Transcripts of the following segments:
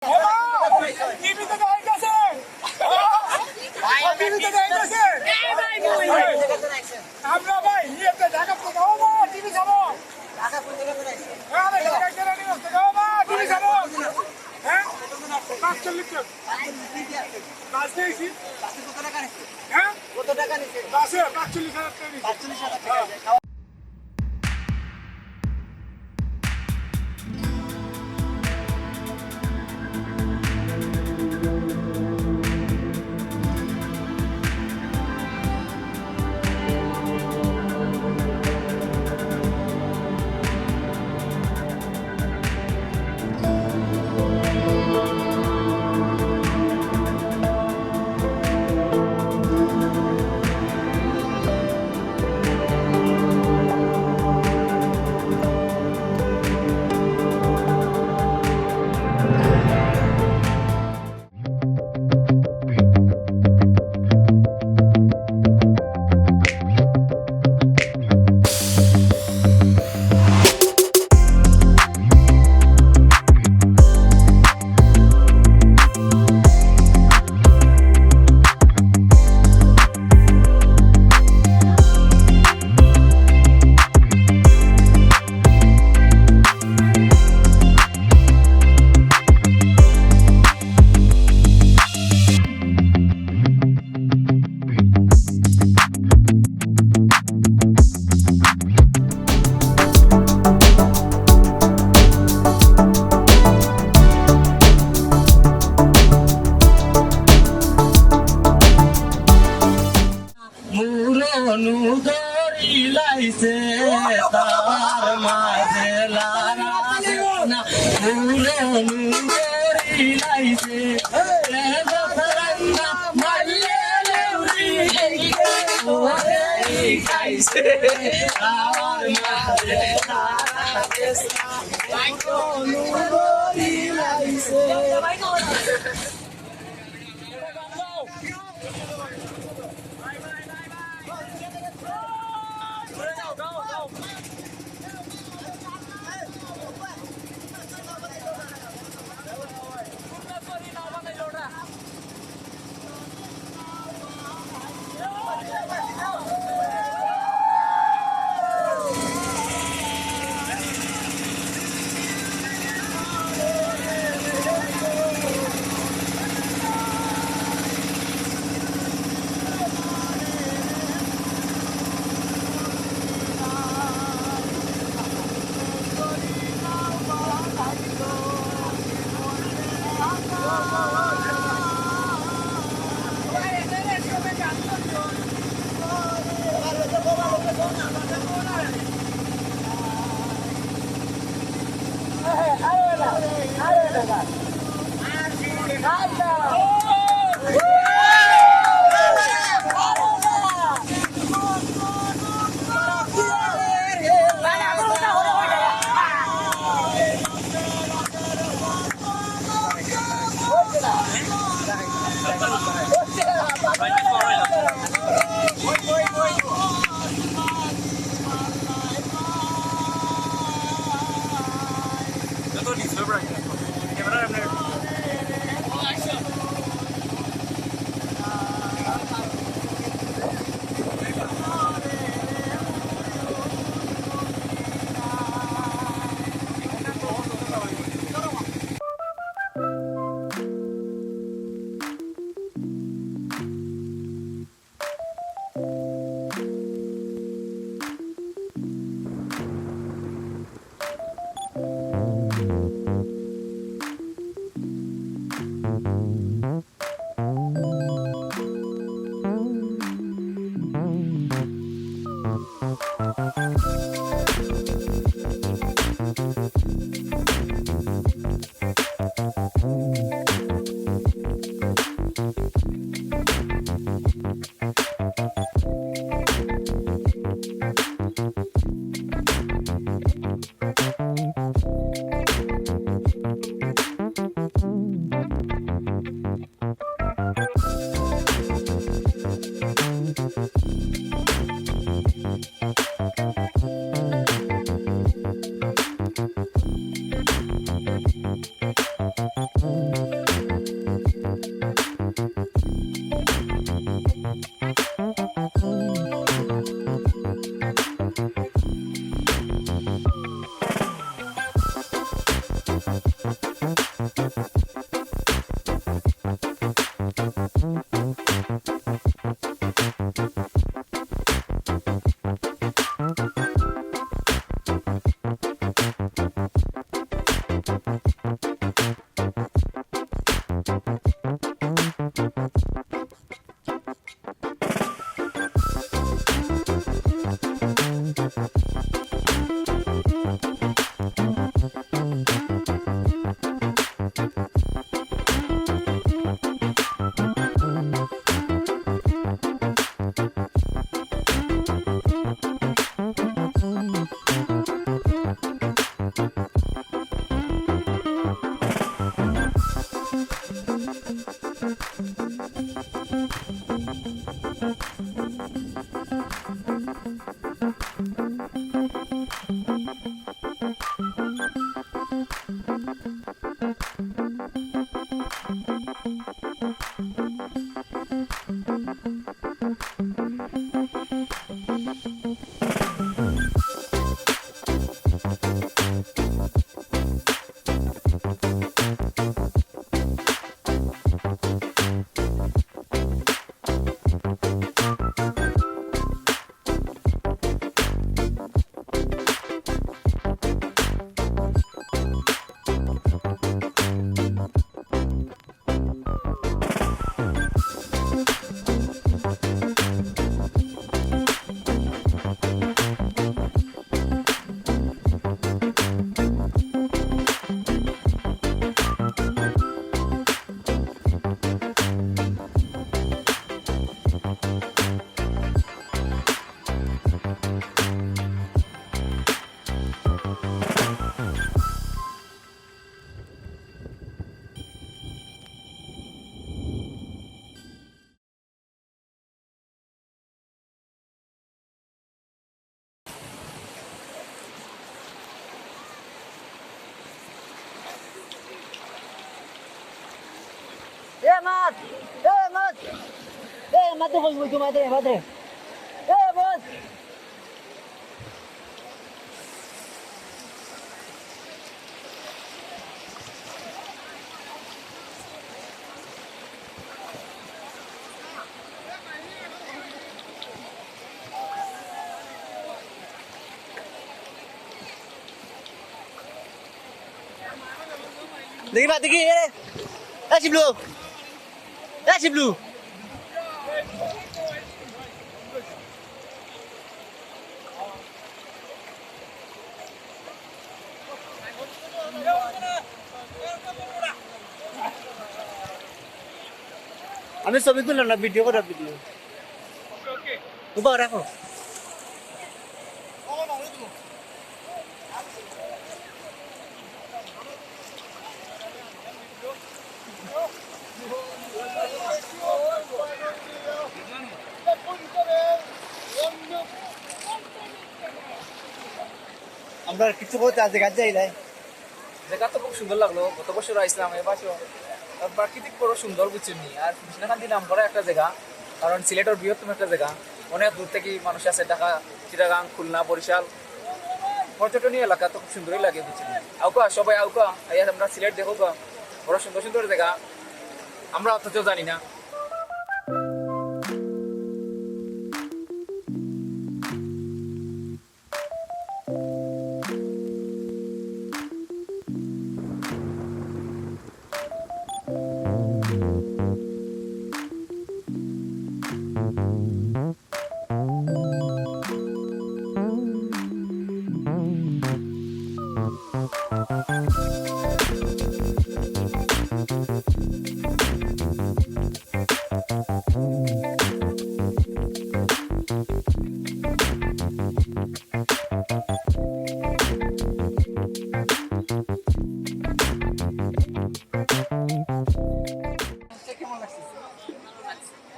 টিভিতে দেখাইতেছে টিভিতে দেখাইতেছে আমরা ভাই নিয়েতে ঢাকা থেকে ও মা টিভি যাবো ঢাকা থেকে আরে ঢাকা থেকে নিয়ে আসতে ও মা টিভি যাবো হ্যাঁ 45 টাকা বাস দিয়েছি কত টাকা নিছে হ্যাঁ কত টাকা নিছে বাসে 45,000 টাকা নিছে 45,000 টাকা লাইছে তার মাঝে লাগানা পুরনো গরি লাইছে রঙ্গা মারিয়ে লেউরি ওরে খাইছে আমার মাঝে তারা পুরনো গরি লাইছে Mat! Mat! Mate, voy, mate. Boss! Digi Mat, digi! Si Blue! Si Blue! আমি ছবি তুললাম না, ভিডিও করার ভিডিও রাখো। আমরা কিছু করতে আজ গাছ যাই নাই। জায়গা তো খুব সুন্দর লাগলো, গত বছর আসলাম, এবারও প্রাকৃতিক বড় সুন্দর বুঝছেন নি। আর কৃষ্ণকান্তি নাম করা একটা জায়গা, কারণ সিলেটের বৃহত্তম একটা জায়গা, অনেক দূর থেকে মানুষ আছে, ঢাকা, চিটাগাং, খুলনা, বরিশাল, পর্যটনীয় এলাকা তো খুব সুন্দরই লাগে বুঝছেন। আউকা সবাই আউকা, আমরা সিলেট দেখো বড় সুন্দর সুন্দর জায়গা, আমরা অথচ জানি না।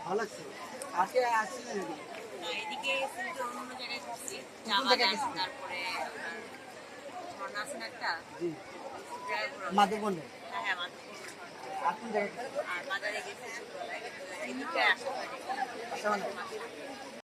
ভালো লাগছে। আজকে আসছিলেন নাকি? এদিকে অন্য জায়গায় ঘুরছি, চা বাগান, তারপরে ঝর্ণা আছে না একটা, জি জায়গাগুলো- মাধববন্ধে হ্যাঁ, মাধবপুর। আপনি জায়গাটা আর মাজারে গেছি ছোটবেলায়, এদিকে আসা হয়নি। আসা হয় না।